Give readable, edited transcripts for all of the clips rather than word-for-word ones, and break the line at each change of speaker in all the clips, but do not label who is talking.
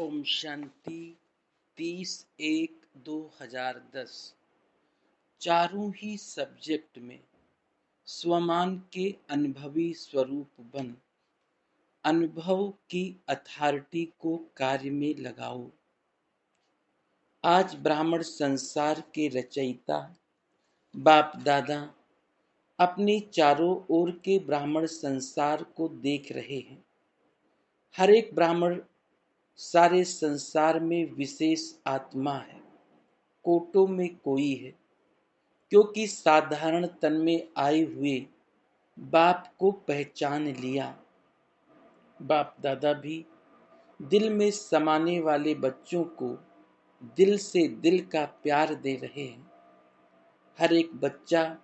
ओम शांति 30/1/2010। चारों ही सब्जेक्ट में स्वमान के अनुभवी स्वरूप बन अनुभव की अथॉरिटी को कार्य में लगाओ। आज ब्राह्मण संसार के रचयिता बाप दादा अपने चारों ओर के ब्राह्मण संसार को देख रहे हैं। हर एक ब्राह्मण सारे संसार में विशेष आत्मा है, कोटों में कोई है, क्योंकि साधारण तन में आए हुए बाप को पहचान लिया। बाप दादा भी दिल में समाने वाले बच्चों को दिल से दिल का प्यार दे रहे हैं। हर एक बच्चा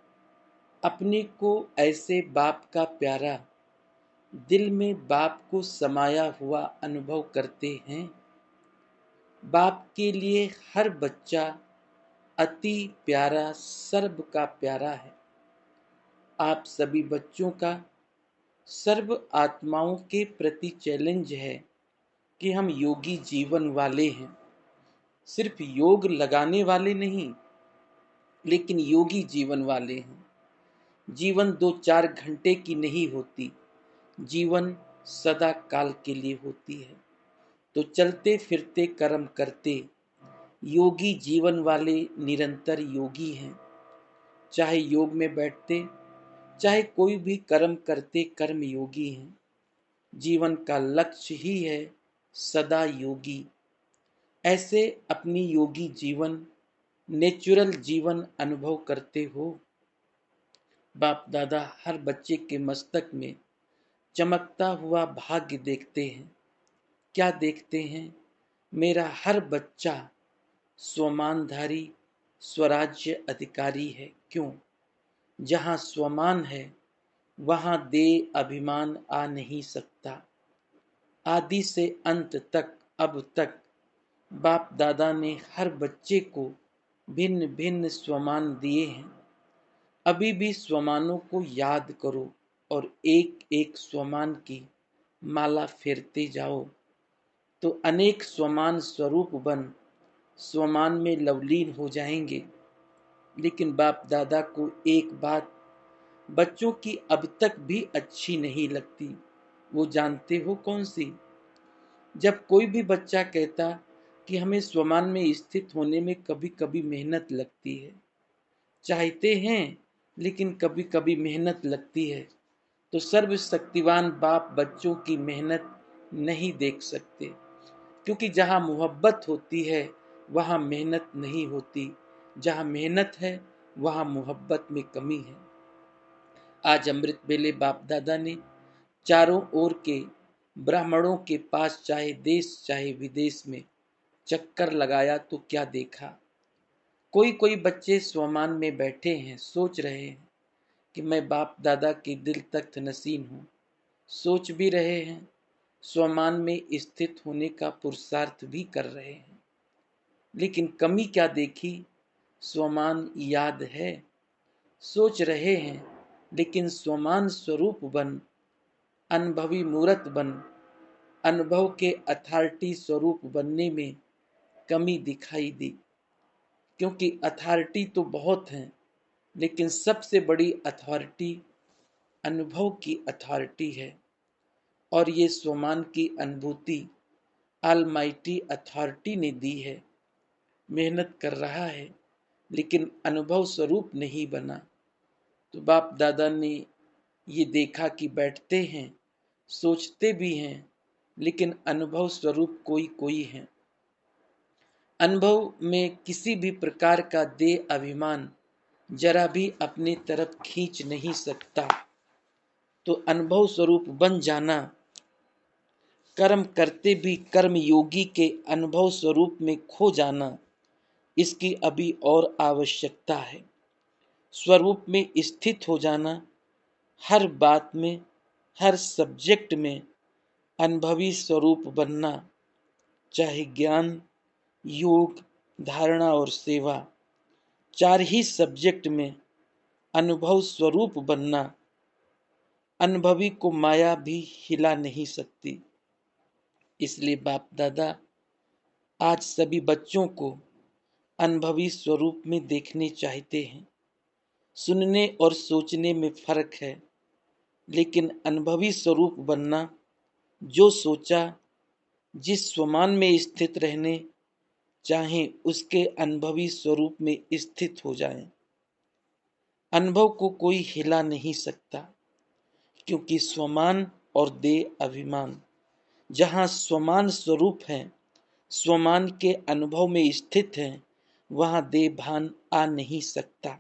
अपने को ऐसे बाप का प्यारा, दिल में बाप को समाया हुआ अनुभव करते हैं। बाप के लिए हर बच्चा अति प्यारा, सर्व का प्यारा है। आप सभी बच्चों का सर्व आत्माओं के प्रति चैलेंज है कि हम योगी जीवन वाले हैं। सिर्फ योग लगाने वाले नहीं, लेकिन योगी जीवन वाले हैं। जीवन 2-4 घंटे की नहीं होती, जीवन सदा काल के लिए होती है। तो चलते फिरते कर्म करते योगी जीवन वाले निरंतर योगी हैं। चाहे योग में बैठते, चाहे कोई भी कर्म करते, कर्म योगी हैं। जीवन का लक्ष्य ही है सदा योगी। ऐसे अपनी योगी जीवन, नेचुरल जीवन अनुभव करते हो। बाप दादा हर बच्चे के मस्तक में चमकता हुआ भाग्य देखते हैं। क्या देखते हैं? मेरा हर बच्चा स्वमानधारी, स्वराज्य अधिकारी है। क्यों? जहाँ स्वमान है वहाँ देह अभिमान आ नहीं सकता। आदि से अंत तक, अब तक बाप दादा ने हर बच्चे को भिन्न भिन्न स्वमान दिए हैं। अभी भी स्वमानों को याद करो और एक एक स्वमान की माला फेरते जाओ, तो अनेक स्वमान स्वरूप बन स्वमान में लवलीन हो जाएंगे। लेकिन बाप दादा को एक बात बच्चों की अब तक भी अच्छी नहीं लगती। वो जानते हो कौन सी? जब कोई भी बच्चा कहता कि हमें स्वमान में स्थित होने में कभी कभी मेहनत लगती है, चाहते हैं लेकिन कभी कभी मेहनत लगती है, तो सर्वशक्तिवान बाप बच्चों की मेहनत नहीं देख सकते। क्योंकि जहाँ मोहब्बत होती है वहाँ मेहनत नहीं होती, जहाँ मेहनत है वहाँ मोहब्बत में कमी है। आज अमृत बेले बाप दादा ने चारों ओर के ब्राह्मणों के पास, चाहे देश चाहे विदेश में चक्कर लगाया तो क्या देखा? कोई कोई बच्चे स्वमान में बैठे हैं, सोच रहे हैं कि मैं बाप दादा के दिल तख्त नसीन हूँ। सोच भी रहे हैं, स्वमान में स्थित होने का पुरुषार्थ भी कर रहे हैं। लेकिन कमी क्या देखी? स्वमान याद है। सोच रहे हैं, लेकिन स्वमान स्वरूप बन, अनुभवी मूर्त बन, अनुभव के अथॉरिटी स्वरूप बनने में कमी दिखाई दी। क्योंकि अथॉरिटी तो बहुत हैं, लेकिन सबसे बड़ी अथॉरिटी अनुभव की अथॉरिटी है। और ये स्वमान की अनुभूति ऑलमाइटी अथॉरिटी ने दी है। मेहनत कर रहा है लेकिन अनुभव स्वरूप नहीं बना। तो बाप दादा ने ये देखा कि बैठते हैं, सोचते भी हैं, लेकिन अनुभव स्वरूप कोई कोई है। अनुभव में किसी भी प्रकार का देह अभिमान जरा भी अपने तरफ खींच नहीं सकता। तो अनुभव स्वरूप बन जाना, कर्म करते भी कर्म योगी के अनुभव स्वरूप में खो जाना, इसकी अभी और आवश्यकता है। स्वरूप में स्थित हो जाना, हर बात में, हर सब्जेक्ट में अनुभवी स्वरूप बनना, चाहे ज्ञान, योग, धारणा और सेवा, चार ही सब्जेक्ट में अनुभव स्वरूप बनना। अनुभवी को माया भी हिला नहीं सकती। इसलिए बाप दादा आज सभी बच्चों को अनुभवी स्वरूप में देखने चाहते हैं। सुनने और सोचने में फर्क है, लेकिन अनुभवी स्वरूप बनना, जो सोचा, जिस स्वमान में स्थित रहने चाहे उसके अनुभवी स्वरूप में स्थित हो जाएं। अनुभव को कोई हिला नहीं सकता, क्योंकि स्वमान और देह अभिमान। जहाँ स्वमान स्वरूप है, स्वमान के अनुभव में स्थित है, वहाँ देह भान आ नहीं सकता।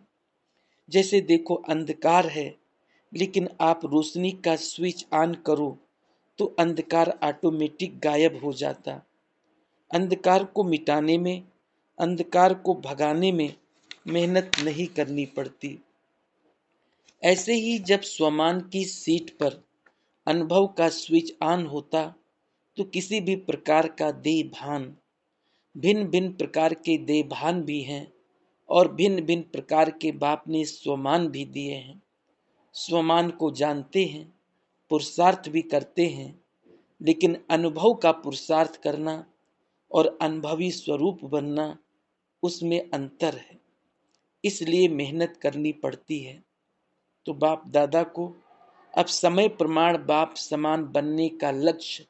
जैसे देखो, अंधकार है, लेकिन आप रोशनी का स्विच ऑन करो तो अंधकार ऑटोमेटिक गायब हो जाता। अंधकार को मिटाने में, अंधकार को भगाने में मेहनत नहीं करनी पड़ती। ऐसे ही जब स्वमान की सीट पर अनुभव का स्विच ऑन होता, तो किसी भी प्रकार का देह भान, भिन्न भिन्न प्रकार के देह भान भी हैं, और भिन्न भिन्न प्रकार के बाप ने स्वमान भी दिए हैं। स्वमान को जानते हैं, पुरुषार्थ भी करते हैं, लेकिन अनुभव का पुरुषार्थ करना और अनुभवी स्वरूप बनना, उसमें अंतर है। इसलिए मेहनत करनी पड़ती है। तो बाप दादा को अब समय प्रमाण बाप समान बनने का लक्ष्य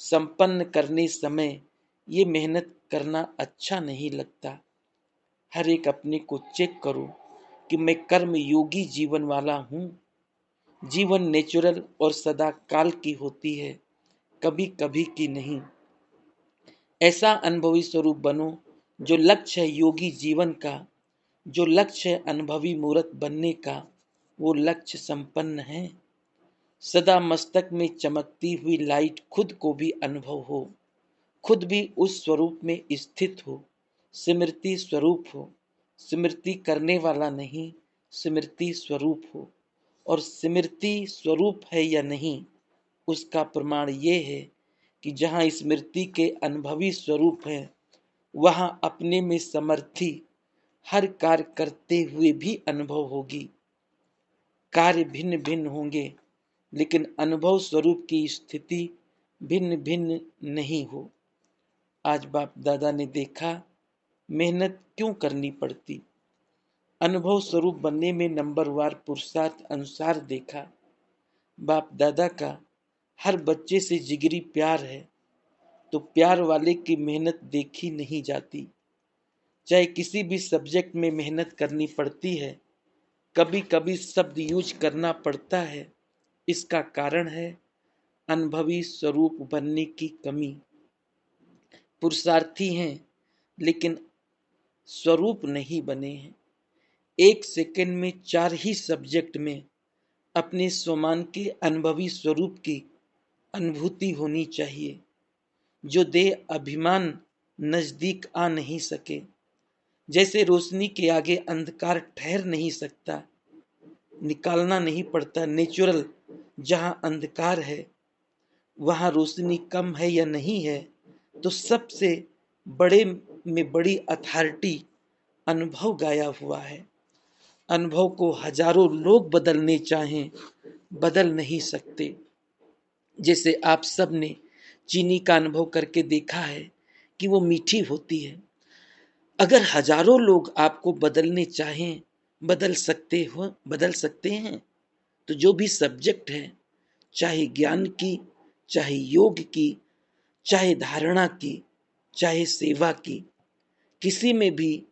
संपन्न करने समय ये मेहनत करना अच्छा नहीं लगता। हर एक अपने को चेक करो कि मैं कर्म योगी जीवन वाला हूँ। जीवन नेचुरल और सदा काल की होती है, कभी कभी की नहीं। ऐसा अनुभवी स्वरूप बनो जो लक्ष्य है योगी जीवन का, जो लक्ष्य है अनुभवी मूर्त बनने का, वो लक्ष्य संपन्न है। सदा मस्तक में चमकती हुई लाइट खुद को भी अनुभव हो, खुद भी उस स्वरूप में स्थित हो, स्मृति स्वरूप हो। स्मृति करने वाला नहीं, स्मृति स्वरूप हो। और स्मृति स्वरूप है या नहीं, उसका प्रमाण ये है कि जहाँ स्मृति के अनुभवी स्वरूप है, वहाँ अपने में समर्थी हर कार्य करते हुए भी अनुभव होगी। कार्य भिन्न भिन्न होंगे, लेकिन अनुभव स्वरूप की स्थिति भिन्न भिन्न नहीं हो। आज बाप दादा ने देखा मेहनत क्यों करनी पड़ती। अनुभव स्वरूप बनने में नंबरवार पुरुषार्थ अनुसार देखा। बाप दादा का हर बच्चे से जिगरी प्यार है, तो प्यार वाले की मेहनत देखी नहीं जाती। चाहे किसी भी सब्जेक्ट में मेहनत करनी पड़ती है, कभी कभी शब्द यूज करना पड़ता है। इसका कारण है अनुभवी स्वरूप बनने की कमी। पुरुषार्थी हैं, लेकिन स्वरूप नहीं बने हैं। एक सेकंड में 4 ही सब्जेक्ट में अपने स्वमान के अनुभवी स्वरूप की अनुभूति होनी चाहिए, जो देह अभिमान नजदीक आ नहीं सके। जैसे रोशनी के आगे अंधकार ठहर नहीं सकता, निकालना नहीं पड़ता। नेचुरल जहाँ अंधकार है, वहाँ रोशनी कम है या नहीं है, तो सबसे बड़े में बड़ी अथॉरिटी अनुभव गाया हुआ है। अनुभव को हजारों लोग बदलने चाहें, बदल नहीं सकते। जैसे आप सब ने चीनी का अनुभव करके देखा है कि वो मीठी होती है। अगर हजारों लोग आपको बदलने चाहें, बदल सकते हैं। तो जो भी सब्जेक्ट है, चाहे ज्ञान की, चाहे योग की, चाहे धारणा की, चाहे सेवा की, किसी में भी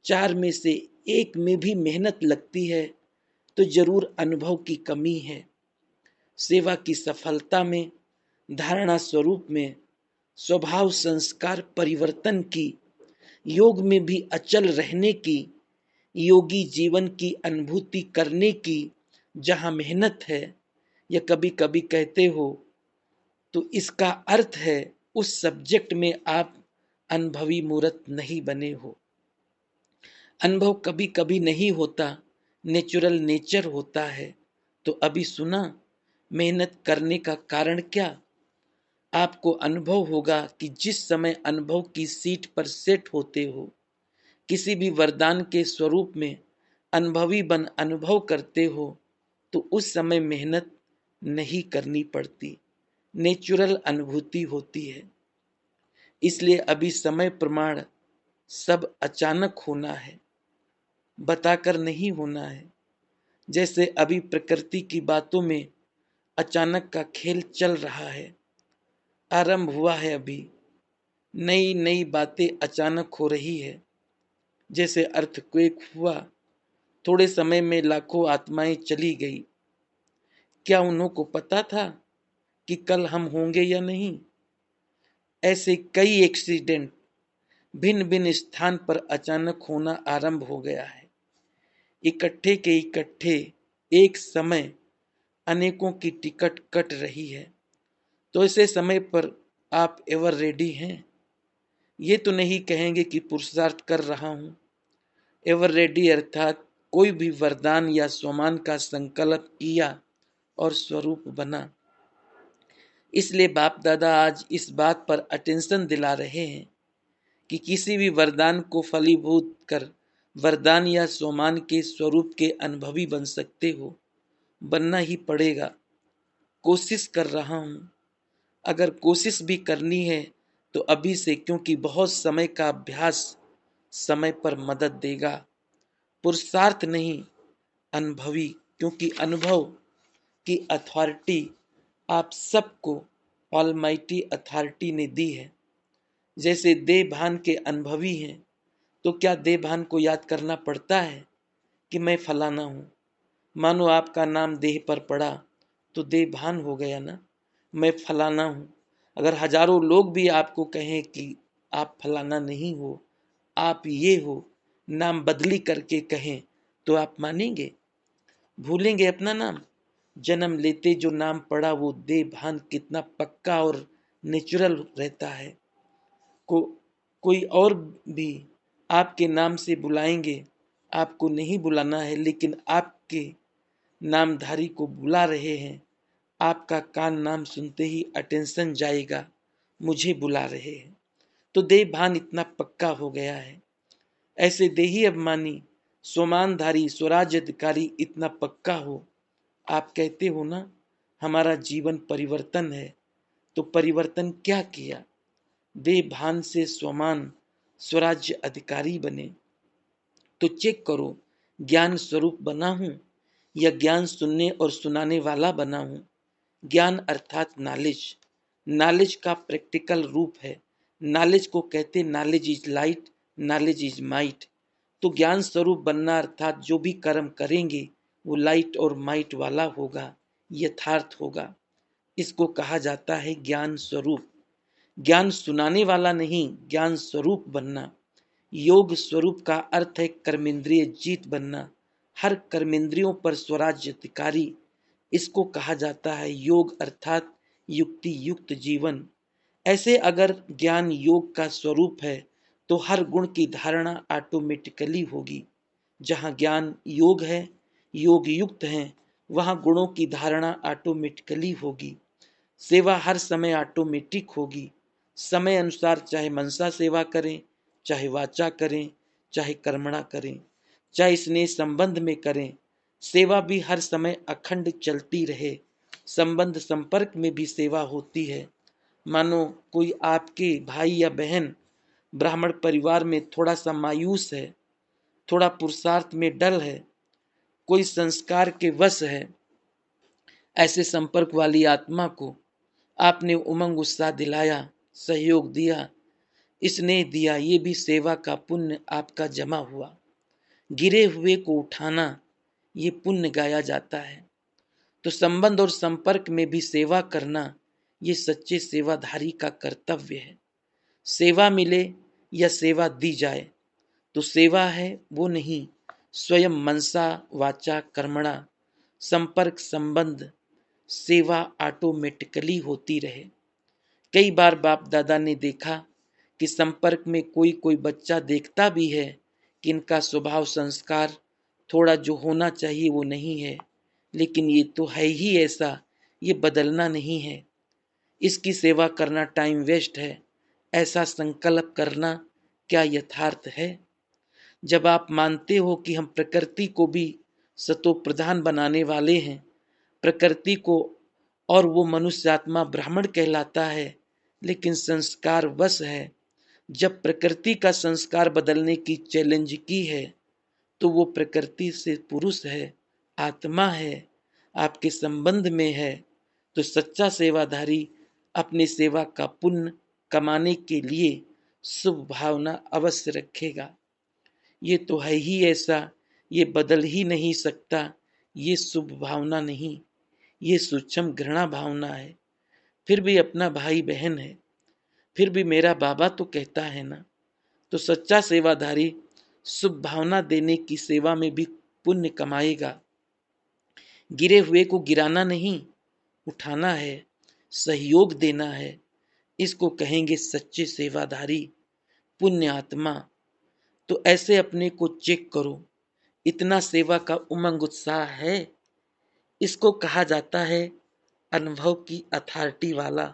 4 में से एक में भी मेहनत लगती है, तो जरूर अनुभव की कमी है। सेवा की सफलता में, धारणा स्वरूप में, स्वभाव संस्कार परिवर्तन की, योग में भी अचल रहने की, योगी जीवन की अनुभूति करने की जहाँ मेहनत है, या कभी कभी कहते हो, तो इसका अर्थ है उस सब्जेक्ट में आप अनुभवी मूर्त नहीं बने हो। अनुभव कभी कभी नहीं होता, नेचुरल नेचर होता है। तो अभी सुना मेहनत करने का कारण क्या। आपको अनुभव होगा कि जिस समय अनुभव की सीट पर सेट होते हो, किसी भी वरदान के स्वरूप में अनुभवी बन अनुभव करते हो, तो उस समय मेहनत नहीं करनी पड़ती, नेचुरल अनुभूति होती है। इसलिए अभी समय प्रमाण सब अचानक होना है, बताकर नहीं होना है। जैसे अभी प्रकृति की बातों में अचानक का खेल चल रहा है, आरंभ हुआ है अभी, नई नई बातें अचानक हो रही है। जैसे अर्थक्वेक हुआ, थोड़े समय में लाखों आत्माएं चली गई। क्या उन्हों को पता था कि कल हम होंगे या नहीं? ऐसे कई एक्सीडेंट भिन्न भिन्न स्थान पर अचानक होना आरंभ हो गया है। इकट्ठे के इकट्ठे एक समय अनेकों की टिकट कट रही है। तो ऐसे समय पर आप एवर रेडी हैं? ये तो नहीं कहेंगे कि पुरुषार्थ कर रहा हूं। एवर रेडी अर्थात कोई भी वरदान या स्वमान का संकल्प किया और स्वरूप बना। इसलिए बाप दादा आज इस बात पर अटेंशन दिला रहे हैं कि किसी भी वरदान को फलीभूत कर वरदान या स्वमान के स्वरूप के अनुभवी बन सकते हो, बनना ही पड़ेगा। कोशिश कर रहा हूं। अगर कोशिश भी करनी है तो अभी से, क्योंकि बहुत समय का अभ्यास समय पर मदद देगा। पुरुषार्थ नहीं, अनुभवी, क्योंकि अनुभव की अथॉरिटी आप सबको ऑलमाइटी अथॉरिटी ने दी है। जैसे देह भान के अनुभवी हैं, तो क्या देह भान को याद करना पड़ता है कि मैं फलाना हूं? मानो आपका नाम देह पर पड़ा तो देह भान हो गया ना, मैं फलाना हूं। अगर हजारों लोग भी आपको कहें कि आप फलाना नहीं हो, आप ये हो, नाम बदली करके कहें, तो आप मानेंगे? भूलेंगे अपना नाम? जन्म लेते जो नाम पड़ा वो देह भान कितना पक्का और नेचुरल रहता है। को कोई और भी आपके नाम से बुलाएंगे, आपको नहीं बुलाना है, लेकिन आपके नामधारी को बुला रहे हैं। आपका कान नाम सुनते ही अटेंशन जाएगा, मुझे बुला रहे हैं। तो देह भान इतना पक्का हो गया है। ऐसे देही अभिमानी स्वमानधारी स्वराज अधिकारी इतना पक्का हो, आप कहते हो ना हमारा जीवन परिवर्तन है, तो परिवर्तन क्या किया? देह भान से स्वमान स्वराज्य अधिकारी बने। तो चेक करो, ज्ञान स्वरूप बना हूं या ज्ञान सुनने और सुनाने वाला बना हूं? ज्ञान अर्थात नॉलेज, नॉलेज का प्रैक्टिकल रूप है। नॉलेज को कहते knowledge is light, knowledge is might. तो ज्ञान स्वरूप बनना अर्थात जो भी कर्म करेंगे वो लाइट और माइट वाला होगा, यथार्थ होगा। इसको कहा जाता है ज्ञान स्वरूप। ज्ञान सुनाने वाला नहीं, ज्ञान स्वरूप बनना। योग स्वरूप का अर्थ है कर्मेंद्रिय जीत बनना, हर कर्मेंद्रियों पर स्वराज्य अधिकारी। इसको कहा जाता है योग अर्थात युक्ति युक्त जीवन। ऐसे अगर ज्ञान योग का स्वरूप है तो हर गुण की धारणा ऑटोमेटिकली होगी। जहाँ ज्ञान योग है, योग युक्त है, वहाँ गुणों की धारणा ऑटोमेटिकली होगी। सेवा हर समय ऑटोमेटिक होगी। समय अनुसार चाहे मनसा सेवा करें, चाहे वाचा करें, चाहे कर्मणा करें, चाहे स्नेह संबंध में करें, सेवा भी हर समय अखंड चलती रहे। संबंध संपर्क में भी सेवा होती है। मानो कोई आपके भाई या बहन ब्राह्मण परिवार में थोड़ा सा मायूस है, थोड़ा पुरुषार्थ में डल है, कोई संस्कार के वश है, ऐसे संपर्क वाली आत्मा को आपने उमंग उत्साह दिलाया, सहयोग दिया, स्नेह दिया, ये भी सेवा का पुण्य आपका जमा हुआ। गिरे हुए को उठाना, ये पुण्य गाया जाता है। तो संबंध और संपर्क में भी सेवा करना, ये सच्चे सेवाधारी का कर्तव्य है। सेवा मिले या सेवा दी जाए, तो सेवा है वो नहीं, स्वयं मनसा वाचा कर्मणा, संपर्क संबंध सेवा ऑटोमेटिकली होती रहे। कई बार बाप दादा ने देखा कि संपर्क में कोई कोई बच्चा देखता भी है कि इनका स्वभाव संस्कार थोड़ा जो होना चाहिए वो नहीं है, लेकिन ये तो है ही ऐसा, ये बदलना नहीं है, इसकी सेवा करना टाइम वेस्ट है, ऐसा संकल्प करना क्या यथार्थ है? जब आप मानते हो कि हम प्रकृति को भी सतो प्रधान बनाने वाले हैं, प्रकृति को, और वो मनुष्य आत्मा ब्राह्मण कहलाता है, लेकिन संस्कार वश है। जब प्रकृति का संस्कार बदलने की चैलेंज की है, तो वो प्रकृति से पुरुष है, आत्मा है, आपके संबंध में है। तो सच्चा सेवाधारी अपनी सेवा का पुण्य कमाने के लिए शुभ भावना अवश्य रखेगा। ये तो है ही ऐसा, ये बदल ही नहीं सकता। ये शुभ भावना नहीं, ये सूक्ष्म घृणा भावना है। फिर भी अपना भाई बहन है, फिर भी मेरा बाबा तो कहता है ना। तो सच्चा सेवाधारी शुभ भावना देने की सेवा में भी पुण्य कमाएगा। गिरे हुए को गिराना नहीं, उठाना है, सहयोग देना है। इसको कहेंगे सच्चे सेवाधारी, पुण्य आत्मा। तो ऐसे अपने को चेक करो, इतना सेवा का उमंग उत्साह है। इसको कहा जाता है अनुभव की अथॉरिटी वाला।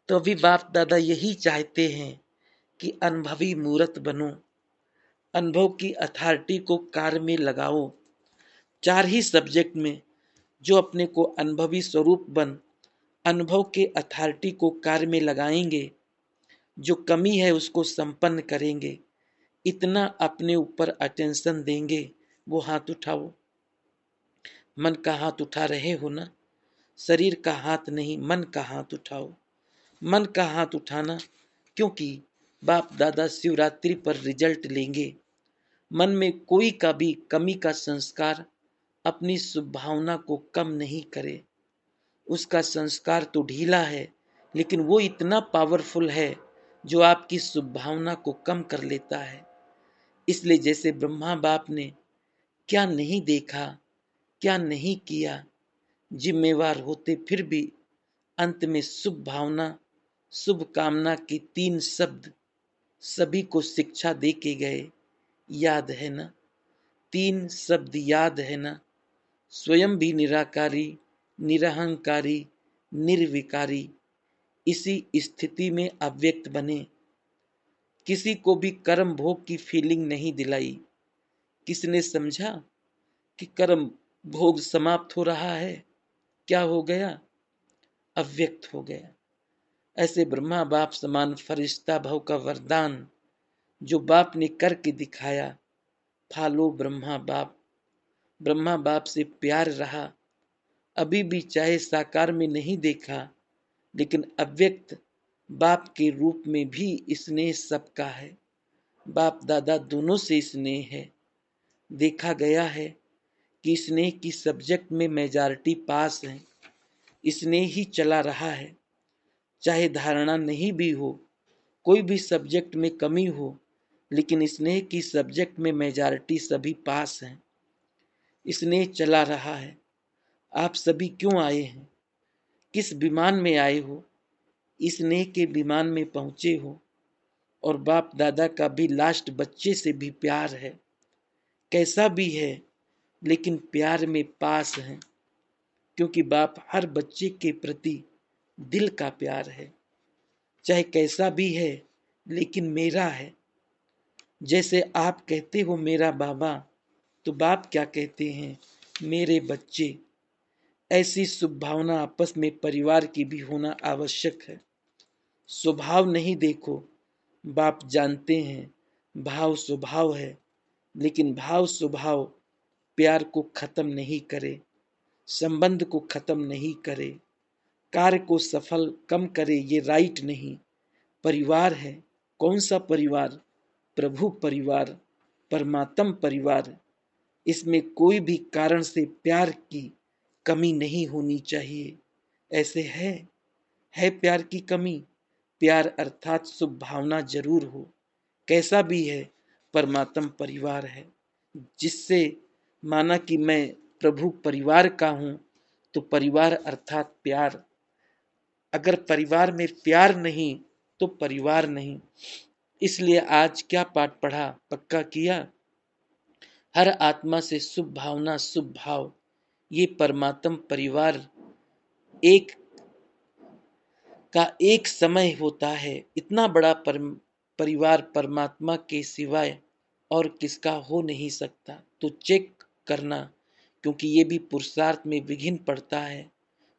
तो अभी बाप दादा यही चाहते हैं कि अनुभवी मूर्त बनो, अनुभव की अथॉरिटी को कार्य में लगाओ। 4 ही सब्जेक्ट में जो अपने को अनुभवी स्वरूप बन अनुभव के अथॉरिटी को कार्य में लगाएंगे, जो कमी है उसको संपन्न करेंगे, इतना अपने ऊपर अटेंशन देंगे। वो हाथ उठाओ। मन का हाथ उठा रहे हो ना? शरीर का हाथ नहीं, मन का हाथ उठाओ। मन का हाथ उठाना, क्योंकि बाप दादा शिवरात्रि पर रिजल्ट लेंगे। मन में कोई का भी कमी का संस्कार अपनी शुभ भावना को कम नहीं करे। उसका संस्कार तो ढीला है, लेकिन वो इतना पावरफुल है जो आपकी शुभ भावना को कम कर लेता है। इसलिए जैसे ब्रह्मा बाप ने क्या नहीं देखा, क्या नहीं किया, जिम्मेवार होते फिर भी अंत में शुभ भावना, शुभ कामना के 3 शब्द सभी को शिक्षा दे के गए। याद है ना? 3 शब्द याद है ना? स्वयं भी निराकारी, निरहंकारी, निर्विकारी। इसी स्थिति में अव्यक्त बने। किसी को भी कर्म भोग की फीलिंग नहीं दिलाई। किसने समझा कि कर्म भोग समाप्त हो रहा है? क्या हो गया? अव्यक्त हो गया। ऐसे ब्रह्मा बाप समान फरिश्ता भव का वरदान जो बाप ने करके दिखाया। फालो ब्रह्मा बाप। ब्रह्मा बाप से प्यार रहा, अभी भी चाहे साकार में नहीं देखा, लेकिन अव्यक्त बाप के रूप में भी स्नेह सबका है। बाप दादा दोनों से स्नेह है। देखा गया है कि स्नेह की सब्जेक्ट में मेजॉरिटी पास है। स्नेह ही चला रहा है, चाहे धारणा नहीं भी हो, कोई भी सब्जेक्ट में कमी हो, लेकिन स्नेह की सब्जेक्ट में मेजॉरिटी सभी पास हैं। स्नेह चला रहा है। आप सभी क्यों आए हैं? किस विमान में आए हो? स्नेह के विमान में पहुंचे हो। और बाप दादा का भी लास्ट बच्चे से भी प्यार है। कैसा भी है, लेकिन प्यार में पास है, क्योंकि बाप हर बच्चे के प्रति दिल का प्यार है। चाहे कैसा भी है, लेकिन मेरा है। जैसे आप कहते हो मेरा बाबा, तो बाप क्या कहते हैं? मेरे बच्चे। ऐसी शुभ भावना आपस में परिवार की भी होना आवश्यक है। स्वभाव नहीं देखो, बाप जानते हैं भाव स्वभाव है, लेकिन भाव स्वभाव प्यार को खत्म नहीं करे, संबंध को खत्म नहीं करे, कार्य को सफल कम करे। ये राइट नहीं। परिवार है, कौन सा परिवार? प्रभु परिवार, परमात्म परिवार। इसमें कोई भी कारण से प्यार की कमी नहीं होनी चाहिए। ऐसे है प्यार की कमी? प्यार अर्थात शुभ भावना जरूर हो। कैसा भी है, परमात्म परिवार है। जिससे माना कि मैं प्रभु परिवार का हूं, तो परिवार अर्थात प्यार। अगर परिवार में प्यार नहीं तो परिवार नहीं। इसलिए आज क्या पाठ पढ़ा, पक्का किया? हर आत्मा से शुभ भावना, शुभ भाव, ये परमात्म परिवार एक का एक समय होता है। इतना बड़ा परिवार परमात्मा के सिवाय और किसका हो नहीं सकता। तो चेक करना, क्योंकि ये भी पुरुषार्थ में विघ्न पड़ता है।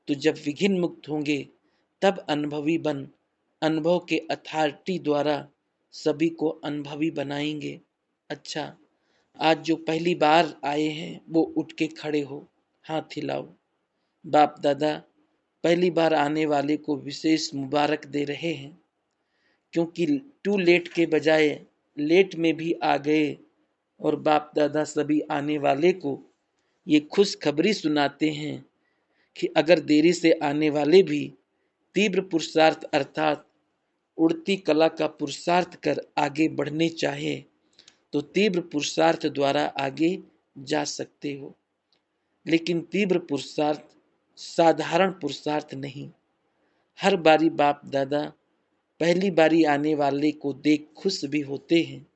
तो जब विघ्न मुक्त होंगे, तब अनुभवी बन अनुभव के अथॉरिटी द्वारा सभी को अनुभवी बनाएंगे। अच्छा, आज जो पहली बार आए हैं वो उठ के खड़े हो, हाथ हिलाओ। बाप दादा पहली बार आने वाले को विशेष मुबारक दे रहे हैं, क्योंकि टू लेट के बजाय लेट में भी आ गए, और बाप दादा सभी आने वाले को ये खुशखबरी सुनाते हैं कि अगर देरी से आने वाले भी तीव्र पुरुषार्थ अर्थात उड़ती कला का पुरुषार्थ कर आगे बढ़ने चाहे तो तीव्र पुरुषार्थ द्वारा आगे जा सकते हो। लेकिन तीव्र पुरुषार्थ साधारण पुरुषार्थ नहीं। हर बारी बाप दादा पहली बारी आने वाले को देख खुश भी होते हैं,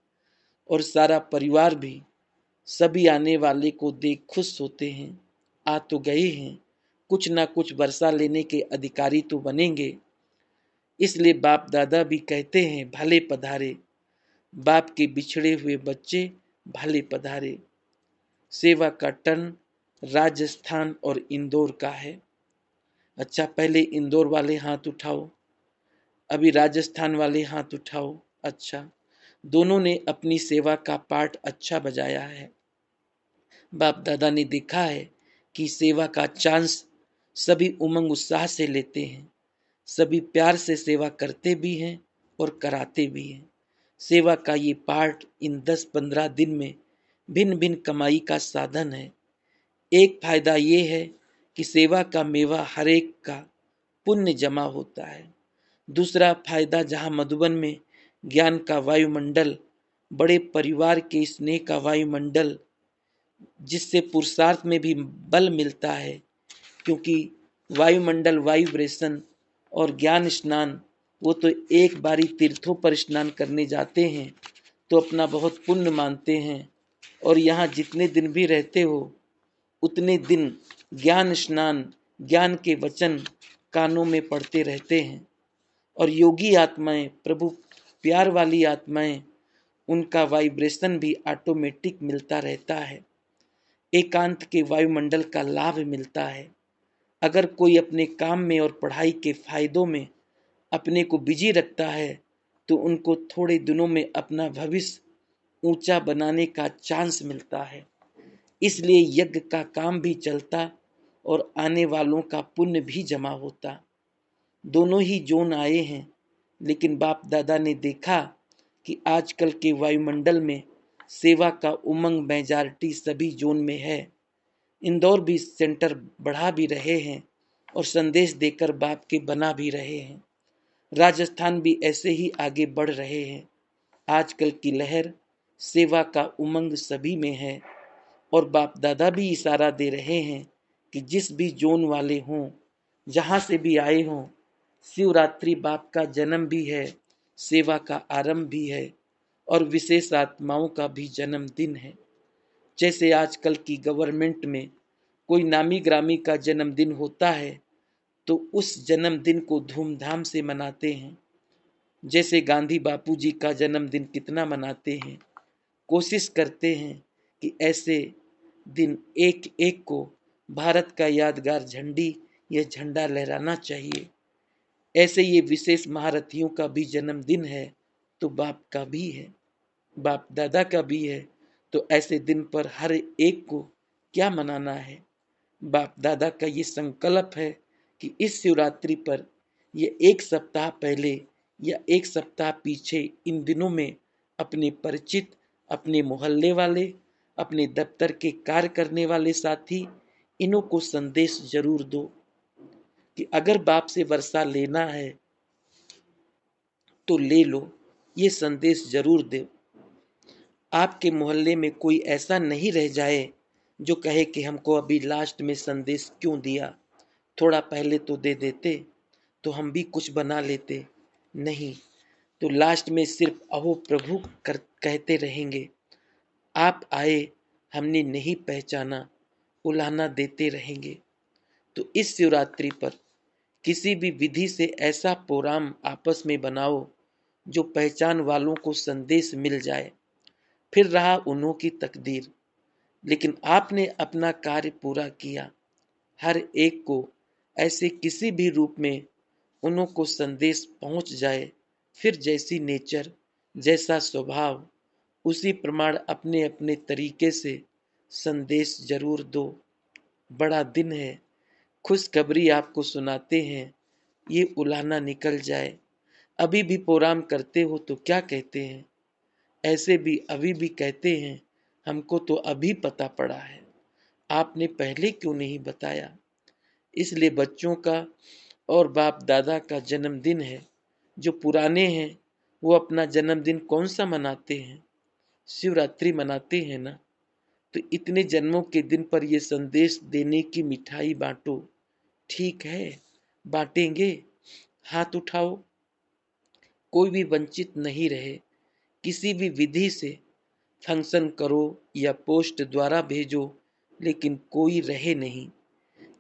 और सारा परिवार भी सभी आने वाले को देख खुश होते हैं। आ तो गए हैं, कुछ ना कुछ वर्षा लेने के अधिकारी तो बनेंगे। इसलिए बाप दादा भी कहते हैं भले पधारे, बाप के बिछड़े हुए बच्चे भले पधारे। सेवा का टर्न राजस्थान और इंदौर का है। अच्छा, पहले इंदौर वाले हाथ उठाओ, अभी राजस्थान वाले हाथ उठाओ। अच्छा, दोनों ने अपनी सेवा का पार्ट अच्छा बजाया है। बाप दादा ने देखा है कि सेवा का चांस सभी उमंग उत्साह से लेते हैं, सभी प्यार से सेवा करते भी हैं और कराते भी हैं। सेवा का ये पार्ट इन 10-15 दिन में भिन्न भिन्न कमाई का साधन है। एक फायदा ये है कि सेवा का मेवा हर एक का पुण्य जमा होता है। दूसरा फायदा, जहाँ मधुबन में ज्ञान का वायुमंडल, बड़े परिवार के स्नेह का वायुमंडल, जिससे पुरुषार्थ में भी बल मिलता है, क्योंकि वायुमंडल वाइब्रेशन और ज्ञान स्नान, वो तो एक बारी तीर्थों पर स्नान करने जाते हैं तो अपना बहुत पुण्य मानते हैं, और यहाँ जितने दिन भी रहते हो उतने दिन ज्ञान स्नान, ज्ञान के वचन कानों में पढ़ते रहते हैं। और योगी आत्माएं, प्रभु प्यार वाली आत्माएं, उनका वाइब्रेशन भी ऑटोमेटिक मिलता रहता है। एकांत के वायुमंडल का लाभ मिलता है। अगर कोई अपने काम में और पढ़ाई के फायदों में अपने को बिजी रखता है तो उनको थोड़े दिनों में अपना भविष्य ऊंचा बनाने का चांस मिलता है। इसलिए यज्ञ का काम भी चलता और आने वालों का पुण्य भी जमा होता। दोनों ही जोन आए हैं, लेकिन बाप दादा ने देखा कि आजकल के वायुमंडल में सेवा का उमंग मेजॉरिटी सभी जोन में है। इंदौर भी सेंटर बढ़ा भी रहे हैं और संदेश देकर बाप के बना भी रहे हैं। राजस्थान भी ऐसे ही आगे बढ़ रहे हैं। आजकल की लहर सेवा का उमंग सभी में है, और बाप दादा भी इशारा दे रहे हैं कि जिस भी जोन वाले हों, जहाँ से भी आए हों, शिवरात्रि बाप का जन्म भी है, सेवा का आरंभ भी है, और विशेष आत्माओं का भी जन्मदिन है। जैसे आजकल की गवर्नमेंट में कोई नामी ग्रामी का जन्मदिन होता है तो उस जन्मदिन को धूमधाम से मनाते हैं। जैसे गांधी बापू जी का जन्मदिन कितना मनाते हैं, कोशिश करते हैं कि ऐसे दिन एक एक को भारत का यादगार झंडी या झंडा लहराना चाहिए। ऐसे ये विशेष महारथियों का भी जन्मदिन है तो बाप का भी है, बाप दादा का भी है, तो ऐसे दिन पर हर एक को क्या मनाना है। बाप दादा का ये संकल्प है कि इस शिवरात्रि पर ये एक सप्ताह पहले या एक सप्ताह पीछे इन दिनों में अपने परिचित, अपने मोहल्ले वाले, अपने दफ्तर के कार्य करने वाले साथी, इन्हों को संदेश जरूर दो कि अगर बाप से वर्षा लेना है तो ले लो। ये संदेश जरूर दो। आपके मोहल्ले में कोई ऐसा नहीं रह जाए जो कहे कि हमको अभी लास्ट में संदेश क्यों दिया, थोड़ा पहले तो दे देते तो हम भी कुछ बना लेते। नहीं, तो लास्ट में सिर्फ अहो प्रभु कहते रहेंगे। आप आए, हमने नहीं पहचाना, उलाहना देते रहेंगे। तो इस शिवरात्रि पर किसी भी विधि से ऐसा प्रोग्राम आपस में बनाओ जो पहचान वालों को संदेश मिल जाए। फिर रहा उन्हों की तकदीर, लेकिन आपने अपना कार्य पूरा किया। हर एक को ऐसे किसी भी रूप में उन्हों को संदेश पहुंच जाए। फिर जैसी नेचर, जैसा स्वभाव, उसी प्रमाण अपने अपने तरीके से संदेश जरूर दो। बड़ा दिन है, खुशखबरी आपको सुनाते हैं, ये उलाहना निकल जाए। अभी भी प्रोग्राम करते हो तो क्या कहते हैं? ऐसे भी अभी भी कहते हैं, हमको तो अभी पता पड़ा है, आपने पहले क्यों नहीं बताया? इसलिए बच्चों का और बाप दादा का जन्मदिन है। जो पुराने हैं वो अपना जन्मदिन कौन सा मनाते हैं? शिवरात्रि मनाते हैं ना। तो इतने जन्मों के दिन पर ये संदेश देने की मिठाई बांटो। ठीक है, बांटेंगे। हाथ उठाओ। कोई भी वंचित नहीं रहे। किसी भी विधि से फंक्शन करो या पोस्ट द्वारा भेजो, लेकिन कोई रहे नहीं।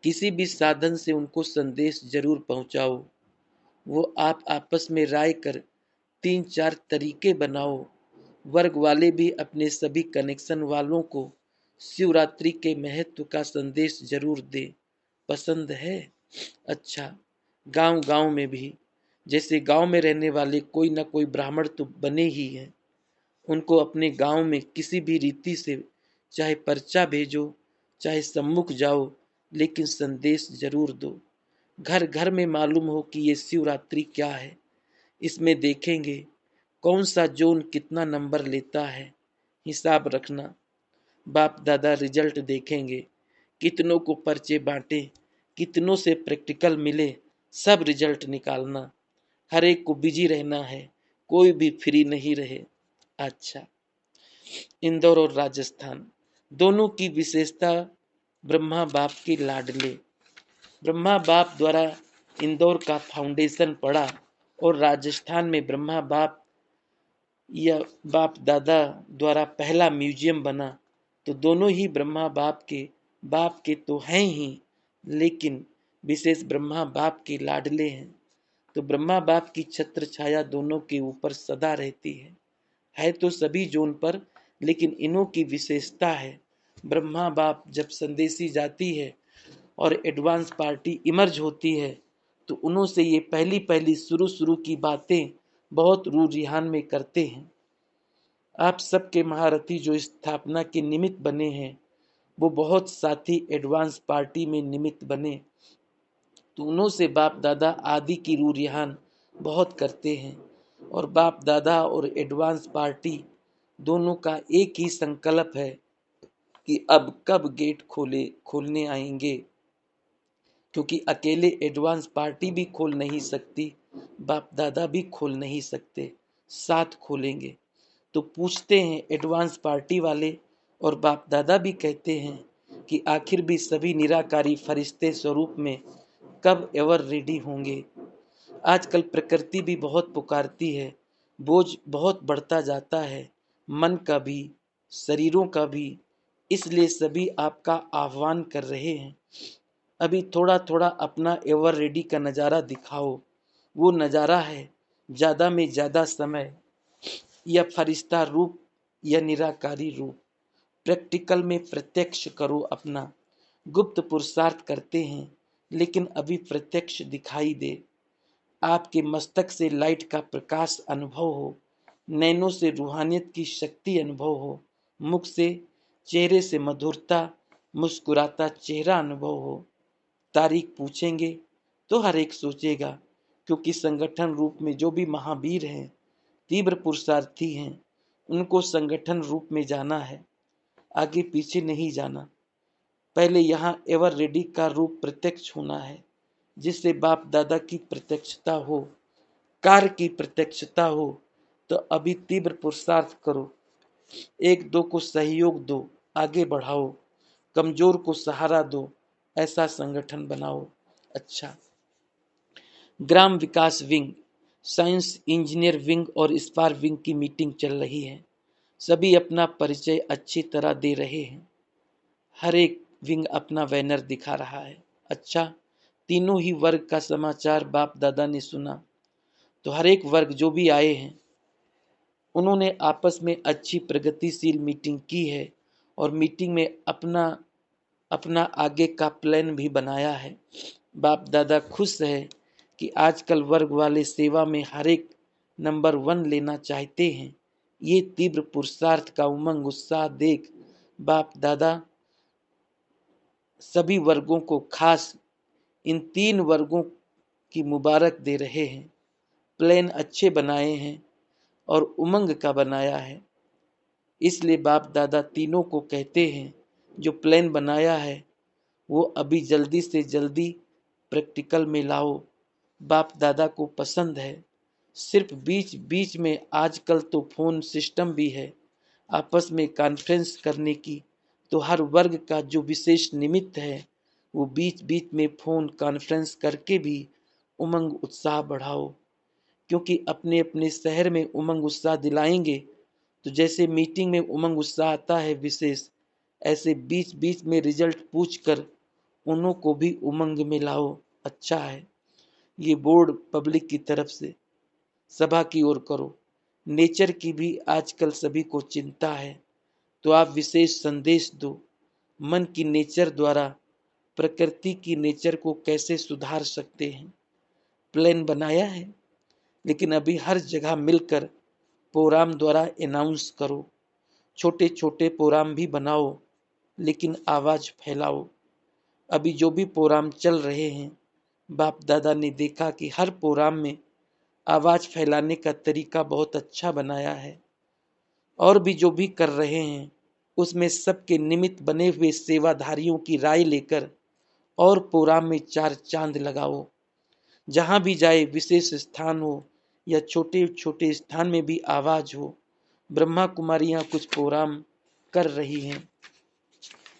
किसी भी साधन से उनको संदेश जरूर पहुंचाओ। वो आप आपस में राय कर 3-4 तरीके बनाओ। वर्ग वाले भी अपने सभी कनेक्शन वालों को शिवरात्रि के महत्व का संदेश जरूर दे। पसंद है? अच्छा, गांव गांव में भी, जैसे गांव में रहने वाले कोई ना कोई ब्राह्मण तो बने ही हैं, उनको अपने गांव में किसी भी रीति से चाहे पर्चा भेजो, चाहे सम्मुख जाओ, लेकिन संदेश जरूर दो। घर घर में मालूम हो कि ये शिवरात्रि क्या है। इसमें देखेंगे कौन सा जोन कितना नंबर लेता है, हिसाब रखना। बाप दादा रिजल्ट देखेंगे, कितनों को पर्चे बांटे, कितनों से प्रैक्टिकल मिले, सब रिजल्ट निकालना। हर एक को बिजी रहना है, कोई भी फ्री नहीं रहे। अच्छा, इंदौर और राजस्थान दोनों की विशेषता। ब्रह्मा बाप के लाडले। ब्रह्मा बाप द्वारा इंदौर का फाउंडेशन पड़ा और राजस्थान में ब्रह्मा बाप या बाप दादा द्वारा पहला म्यूजियम बना। तो दोनों ही ब्रह्मा बाप के तो हैं ही, लेकिन विशेष ब्रह्मा बाप के लाडले हैं। तो ब्रह्मा बाप की छत्र छाया दोनों के ऊपर सदा रहती है तो सभी जोन पर, लेकिन इन्हों की विशेषता है। ब्रह्मा बाप जब संदेशी जाती है और एडवांस पार्टी इमर्ज होती है, तो उन्हों से ये पहली पहली शुरू की बातें बहुत रूझान में करते हैं। आप सबके महारथी जो स्थापना के निमित्त बने हैं, वो बहुत साथी एडवांस पार्टी में निमित्त बने, तो उन्हों से बाप दादा आदि की रूझान बहुत करते हैं। और बाप दादा और एडवांस पार्टी दोनों का एक ही संकल्प है कि अब कब गेट खोलने आएंगे, क्योंकि अकेले एडवांस पार्टी भी खोल नहीं सकती, बाप दादा भी खोल नहीं सकते, साथ खोलेंगे। तो पूछते हैं एडवांस पार्टी वाले, और बाप दादा भी कहते हैं कि आखिर भी सभी निराकारी फरिश्ते स्वरूप में कब एवर रेडी होंगे। आजकल प्रकृति भी बहुत पुकारती है, बोझ बहुत बढ़ता जाता है, मन का भी, शरीरों का भी। इसलिए सभी आपका आह्वान कर रहे हैं, अभी थोड़ा थोड़ा अपना एवर रेडी का नज़ारा दिखाओ। वो नज़ारा है ज़्यादा में ज़्यादा समय, या फरिश्ता रूप या निराकारी रूप। प्रैक्टिकल में प्रत्यक्ष करो अपना। गुप्त पुरुषार्थ करते हैं, लेकिन अभी प्रत्यक्ष दिखाई दे। आपके मस्तक से लाइट का प्रकाश अनुभव हो, नैनों से रूहानियत की शक्ति अनुभव हो, मुख से, चेहरे से मधुरता, मुस्कुराता चेहरा अनुभव हो। तारीख पूछेंगे तो हर एक सोचेगा, क्योंकि संगठन रूप में जो भी महावीर हैं, तीव्र पुरुषार्थी हैं, उनको संगठन रूप में जाना है, आगे पीछे नहीं जाना। पहले यहाँ एवर रेडी का रूप प्रत्यक्ष होना है, जिससे बाप दादा की प्रत्यक्षता हो, कार्य की प्रत्यक्षता हो। तो अभी तीव्र पुरुषार्थ करो, एक दो को सहयोग दो, आगे बढ़ाओ, कमजोर को सहारा दो, ऐसा संगठन बनाओ। अच्छा, ग्राम विकास विंग, साइंस इंजीनियर विंग और स्पार विंग की मीटिंग चल रही है। सभी अपना परिचय अच्छी तरह दे रहे हैं। हर एक विंग अपना बैनर दिखा रहा है। अच्छा, तीनों ही वर्ग का समाचार बाप दादा ने सुना। तो हर एक वर्ग जो भी आए हैं, उन्होंने आपस में अच्छी प्रगतिशील मीटिंग की है, और मीटिंग में अपना अपना आगे का प्लान भी बनाया है। बाप दादा खुश है कि आजकल वर्ग वाले सेवा में हर एक नंबर 1 लेना चाहते हैं। ये तीव्र पुरुषार्थ का उमंग उत्साह देख बाप दादा सभी वर्गों को, खास इन 3 वर्गों की मुबारक दे रहे हैं। प्लान अच्छे बनाए हैं और उमंग का बनाया है। इसलिए बाप दादा तीनों को कहते हैं जो प्लान बनाया है वो अभी जल्दी से जल्दी प्रैक्टिकल में लाओ। बाप दादा को पसंद है। सिर्फ बीच बीच में आजकल तो फोन सिस्टम भी है आपस में कॉन्फ्रेंस करने की, तो हर वर्ग का जो विशेष निमित्त है वो बीच बीच में फोन कॉन्फ्रेंस करके भी उमंग उत्साह बढ़ाओ। क्योंकि अपने अपने शहर में उमंग उत्साह दिलाएंगे तो जैसे मीटिंग में उमंग उत्साह आता है विशेष, ऐसे बीच बीच में रिजल्ट पूछ कर उन्हों को भी उमंग में लाओ। अच्छा है। ये बोर्ड पब्लिक की तरफ से सभा की ओर करो। नेचर की भी आजकल सभी को चिंता है, तो आप विशेष संदेश दो। मन की नेचर द्वारा प्रकृति की नेचर को कैसे सुधार सकते हैं। प्लान बनाया है, लेकिन अभी हर जगह मिलकर प्रोग्राम द्वारा अनाउंस करो। छोटे छोटे प्रोग्राम भी बनाओ, लेकिन आवाज फैलाओ। अभी जो भी प्रोग्राम चल रहे हैं, बाप दादा ने देखा कि हर प्रोग्राम में आवाज फैलाने का तरीका बहुत अच्छा बनाया है। और भी जो भी कर रहे हैं उसमें सबके निमित्त बने हुए सेवाधारियों की राय लेकर और प्रोग्राम में 4 चांद लगाओ। जहां भी जाए विशेष स्थान हो या छोटे छोटे स्थान में भी आवाज हो। ब्रह्मा कुमारियां कुछ प्रोग्राम कर रही हैं।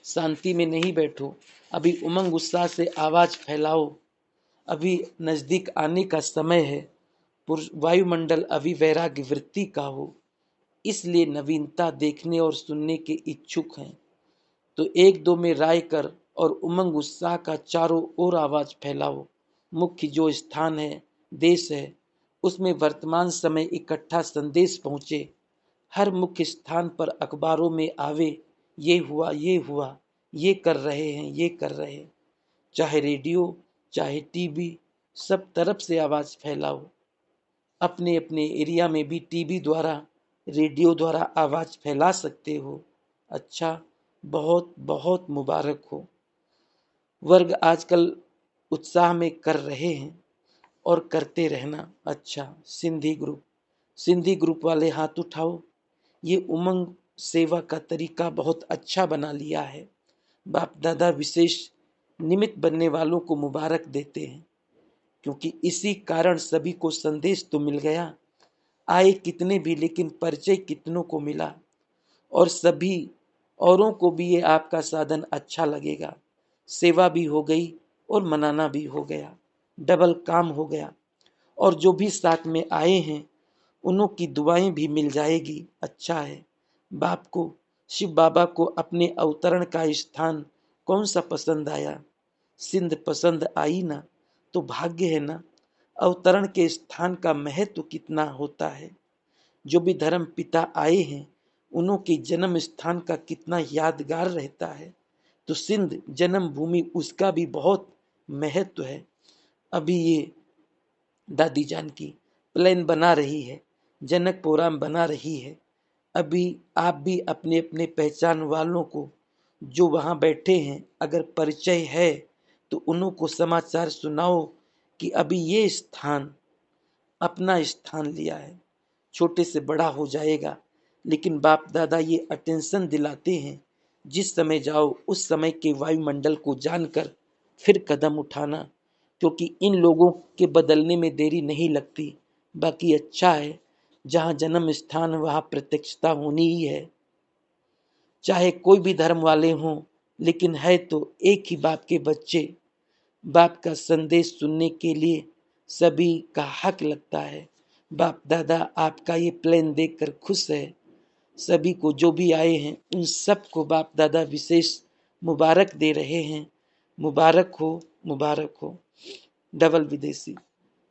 शांति में नहीं बैठो, अभी उमंग उत्साह से आवाज फैलाओ। अभी नजदीक आने का समय है। वायुमंडल अभी वैराग्य वृत्ति का हो, इसलिए नवीनता देखने और सुनने के इच्छुक हैं। तो एक दो में राय कर और उमंग उत्साह का चारों ओर आवाज फैलाओ। मुख्य जो स्थान है, देश है, उसमें वर्तमान समय इकट्ठा संदेश पहुंचे। हर मुख्य स्थान पर अखबारों में आवे, ये हुआ, ये हुआ, ये कर रहे हैं, ये कर रहे हैं। चाहे रेडियो, चाहे टीवी, सब तरफ से आवाज फैलाओ। अपने अपने एरिया में भी टीवी द्वारा, रेडियो द्वारा आवाज फैला सकते हो। अच्छा, बहुत बहुत मुबारक हो। वर्ग आजकल उत्साह में कर रहे हैं और करते रहना। अच्छा, सिंधी ग्रुप वाले हाथ उठाओ। ये उमंग सेवा का तरीका बहुत अच्छा बना लिया है। बाप दादा विशेष निमित्त बनने वालों को मुबारक देते हैं, क्योंकि इसी कारण सभी को संदेश तो मिल गया। आए कितने भी, लेकिन परिचय कितनों को मिला। और सभी औरों को भी ये आपका साधन अच्छा लगेगा। सेवा भी हो गई और मनाना भी हो गया, डबल काम हो गया। और जो भी साथ में आए हैं उन्हों की दुआएं भी मिल जाएगी। अच्छा है। बाप को, शिव बाबा को अपने अवतरण का स्थान कौन सा पसंद आया? सिंध पसंद आई ना, तो भाग्य है ना। अवतरण के स्थान का महत्व कितना होता है। जो भी धर्म पिता आए हैं उन्हों के जन्म स्थान का कितना यादगार रहता है। तो सिंध जन्म भूमि, उसका भी बहुत महत्व है। अभी ये दादी जान की प्लान बना रही है, जनक प्रोग्राम बना रही है। अभी आप भी अपने अपने पहचान वालों को जो वहाँ बैठे हैं अगर परिचय है तो उन्हों को समाचार सुनाओ कि अभी ये स्थान अपना स्थान लिया है। छोटे से बड़ा हो जाएगा, लेकिन बाप दादा ये अटेंशन दिलाते हैं। जिस समय जाओ उस समय के वायुमंडल को जानकर फिर कदम उठाना, क्योंकि इन लोगों के बदलने में देरी नहीं लगती। बाकी अच्छा है, जहाँ जन्म स्थान वहाँ प्रत्यक्षता होनी ही है। चाहे कोई भी धर्म वाले हों, लेकिन है तो एक ही बाप के बच्चे। बाप का संदेश सुनने के लिए सभी का हक लगता है। बाप दादा आपका ये प्लान देखकर खुश है। सभी को जो भी आए हैं उन सब को बाप दादा विशेष मुबारक दे रहे हैं। मुबारक हो, मुबारक हो। डबल विदेशी,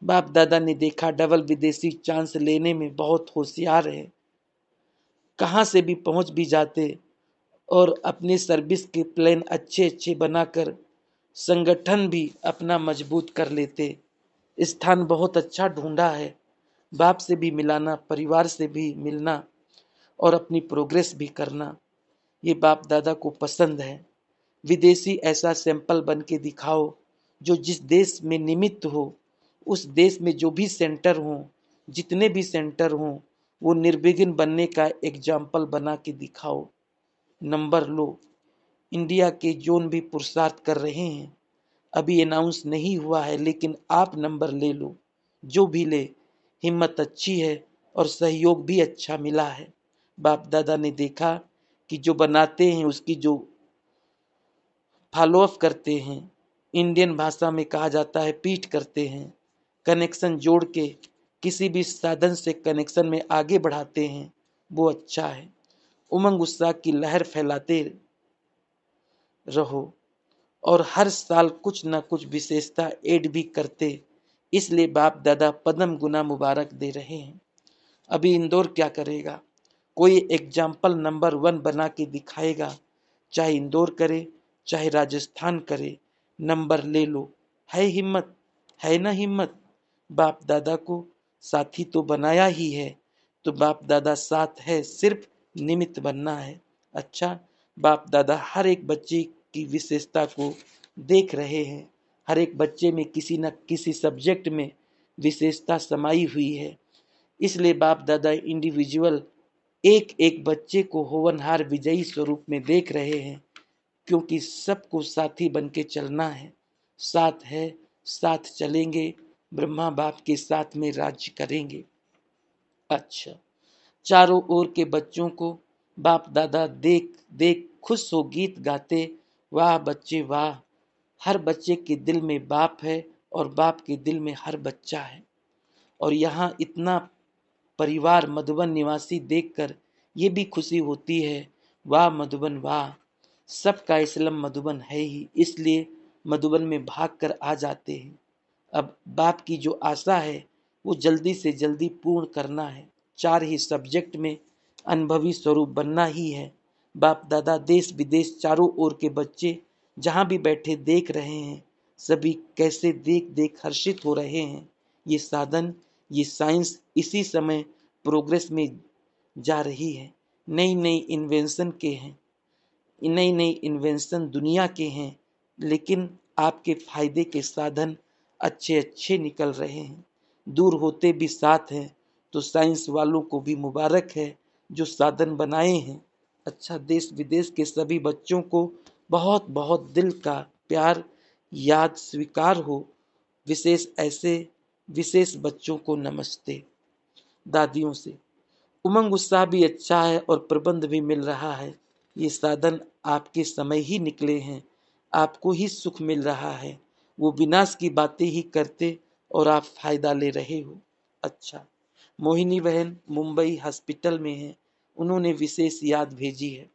बाप दादा ने देखा डबल विदेशी चांस लेने में बहुत होशियार है। कहाँ से भी पहुंच भी जाते और अपने सर्विस के प्लान अच्छे अच्छे बनाकर संगठन भी अपना मजबूत कर लेते। स्थान बहुत अच्छा ढूंढा है, बाप से भी मिलाना, परिवार से भी मिलना और अपनी प्रोग्रेस भी करना, ये बाप दादा को पसंद है। विदेशी ऐसा सैंपल बन के दिखाओ जो जिस देश में निमित्त हो, उस देश में जो भी सेंटर हो, जितने भी सेंटर हों, वो निर्विघ्न बनने का एग्जाम्पल बना के दिखाओ। नंबर लो। इंडिया के जोन भी पुरुषार्थ कर रहे हैं, अभी अनाउंस नहीं हुआ है, लेकिन आप नंबर ले लो। जो भी ले, हिम्मत अच्छी है और सहयोग भी अच्छा मिला है। बाप दादा ने देखा कि जो बनाते हैं उसकी जो फॉलो अप करते हैं, इंडियन भाषा में कहा जाता है पीठ करते हैं, कनेक्शन जोड़ के किसी भी साधन से कनेक्शन में आगे बढ़ाते हैं, वो अच्छा है। उमंग उत्साह की लहर फैलाते रहो और हर साल कुछ न कुछ विशेषता ऐड भी करते, इसलिए बाप दादा पद्म गुना मुबारक दे रहे हैं। अभी इंदौर क्या करेगा, कोई एग्जाम्पल नंबर 1 बना के दिखाएगा, चाहे इंदौर करे चाहे राजस्थान करे, नंबर ले लो। है हिम्मत, है ना हिम्मत। बाप दादा को साथी तो बनाया ही है, तो बाप दादा साथ है, सिर्फ निमित्त बनना है। अच्छा, बाप दादा हर एक बच्चे की विशेषता को देख रहे हैं, हर एक बच्चे में किसी न किसी सब्जेक्ट में विशेषता समाई हुई है, इसलिए बाप दादा इंडिविजुअल एक एक बच्चे को होनहार विजयी स्वरूप में देख रहे हैं, क्योंकि सबको साथी बन के चलना है। साथ है, साथ चलेंगे, ब्रह्मा बाप के साथ में राज्य करेंगे। अच्छा, चारों ओर के बच्चों को बाप दादा देख देख खुश हो गीत गाते, वाह बच्चे वाह, हर बच्चे के दिल में बाप है और बाप के दिल में हर बच्चा है। और यहाँ इतना परिवार मधुबन निवासी देखकर ये भी खुशी होती है, वाह मधुबन वाह, सबका इस्लाम मधुबन है ही, इसलिए मधुबन में भाग कर आ जाते हैं। अब बाप की जो आशा है वो जल्दी से जल्दी पूर्ण करना है, 4 ही सब्जेक्ट में अनुभवी स्वरूप बनना ही है। बाप दादा देश विदेश चारों ओर के बच्चे जहाँ भी बैठे देख रहे हैं, सभी कैसे देख देख हर्षित हो रहे हैं। ये साधन, ये साइंस इसी समय प्रोग्रेस में जा रही है, नई नई इन्वेंशन के हैं, नई नई इन्वेंशन दुनिया के हैं, लेकिन आपके फायदे के साधन अच्छे अच्छे निकल रहे हैं, दूर होते भी साथ हैं, तो साइंस वालों को भी मुबारक है जो साधन बनाए हैं। अच्छा, देश विदेश के सभी बच्चों को बहुत बहुत दिल का प्यार याद स्वीकार हो, विशेष ऐसे विशेष बच्चों को नमस्ते। दादियों से उमंग उत्साह भी अच्छा है और प्रबंध भी मिल रहा है, ये साधन आपके समय ही निकले हैं, आपको ही सुख मिल रहा है, वो विनाश की बातें ही करते और आप फायदा ले रहे हो। अच्छा, मोहिनी बहन मुंबई हॉस्पिटल में है, उन्होंने विशेष याद भेजी है,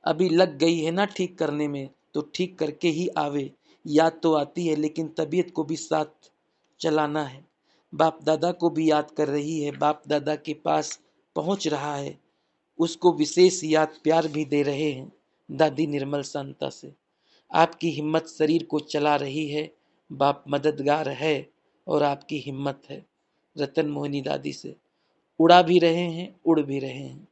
अभी लग गई है ना ठीक करने में, तो ठीक करके ही आवे। याद तो आती है लेकिन तबीयत को भी साथ चलाना है। बाप दादा को भी याद कर रही है, बाप दादा के पास पहुंच रहा है, उसको विशेष याद प्यार भी दे रहे हैं। दादी निर्मल शांता से आपकी हिम्मत शरीर को चला रही है, बाप मददगार है और आपकी हिम्मत है। रतन मोहिनी दादी से उड़ा भी रहे हैं, उड़ भी रहे हैं।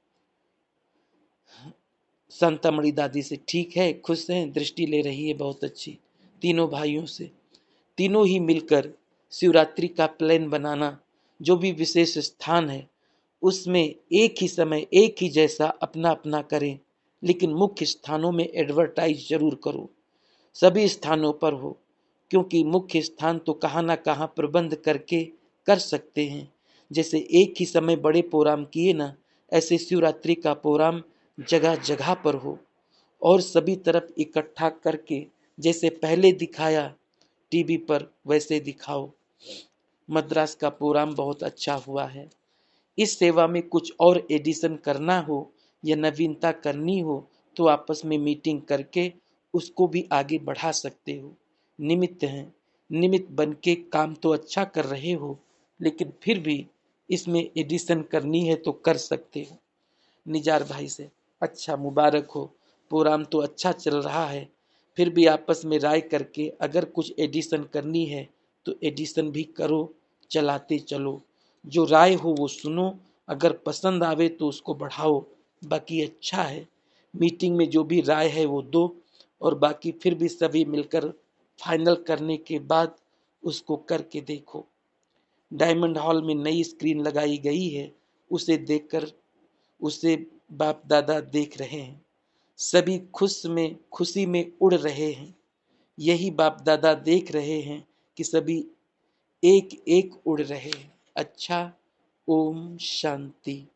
संतमणि दादी से ठीक है, खुश हैं, दृष्टि ले रही है, बहुत अच्छी। तीनों भाइयों से तीनों ही मिलकर शिवरात्रि का प्लान बनाना, जो भी विशेष स्थान है उसमें एक ही समय एक ही जैसा अपना अपना करें, लेकिन मुख्य स्थानों में एडवर्टाइज जरूर करो, सभी स्थानों पर हो, क्योंकि मुख्य स्थान तो कहाँ ना कहाँ प्रबंध करके कर सकते हैं। जैसे एक ही समय बड़े प्रोग्राम किए ना, ऐसे शिवरात्रि का प्रोग्राम जगह जगह पर हो और सभी तरफ इकट्ठा करके जैसे पहले दिखाया टीवी पर वैसे दिखाओ। मद्रास का प्रोग्राम बहुत अच्छा हुआ है, इस सेवा में कुछ और एडिशन करना हो या नवीनता करनी हो तो आपस में मीटिंग करके उसको भी आगे बढ़ा सकते हो। निमित्त हैं, निमित्त बन के काम तो अच्छा कर रहे हो, लेकिन फिर भी इसमें एडिशन करनी है तो कर सकते हो। निजार भाई से अच्छा मुबारक हो, प्रोग्राम तो अच्छा चल रहा है, फिर भी आपस में राय करके अगर कुछ एडिशन करनी है तो एडिशन भी करो, चलाते चलो। जो राय हो वो सुनो, अगर पसंद आवे तो उसको बढ़ाओ, बाकी अच्छा है। मीटिंग में जो भी राय है वो दो, और बाकी फिर भी सभी मिलकर फाइनल करने के बाद उसको करके देखो। डायमंड हॉल में नई स्क्रीन लगाई गई है, उसे देखकर उसे बाप दादा देख रहे हैं। सभी खुशी में उड़ रहे हैं। यही बाप दादा देख रहे हैं कि सभी एक एक उड़ रहे हैं। अच्छा, ओम शांति।